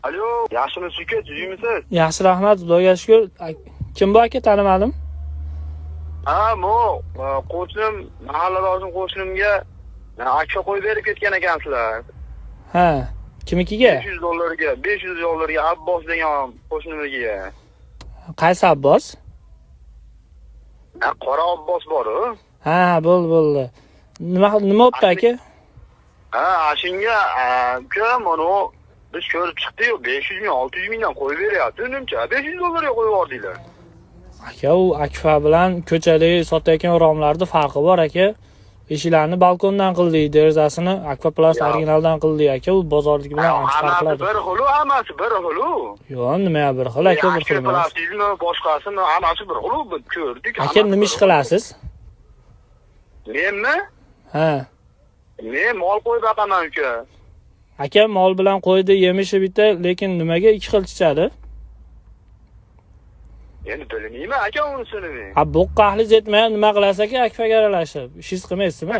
Alo, yaxshimisiz uka, tuzimisiz? Yaxshi, rahmat, Xudoga shukr. Kim bu aka, tanimadim? Ha, qo'shnim, mahalladoshim qo'shnimga akfa qo'yib berib ketgan ekansizlar. Ha, kimnikiga? $500 Abbos degan qo'shnimizga. Qaysi Abbos? Qora Abbos bor-ku. Ha, bo'ldi. Nima bo'pti aka? Ha, shunga uka, mana biz ko'rib chiqdik-yu, 500 ming, 600 mingdan qo'yib beryapti. Nimcha $500 ga qo'yib yubordinglar. Aka, u akfa bilan ko'chada sotayotgan romlarning farqi bor aka. Eshiklarni balkondan qildik, derazasini Akfa Plus originaldan qildik aka. U bozordagi bilan ancha farqladi. Hammasi bir xil. Yo'q, nima bir xil aka, bir xil emas. Plastikmi, boshqasimi, hammasi bir xil. Biz ko'rdik. Aka, nima ish qilasiz? Menmi? Ha. Men mol qo'yib boqaman uka. Aka, mol bilan qo'ydi, yemishi bitta, lekin nimaga ikki xil chiqadi? Endi bilmayman aka unisini men. Ha, bu qahli yetmay nima qilasiz aka, akfaga aralashib? Ishingiz qilmaysizmi?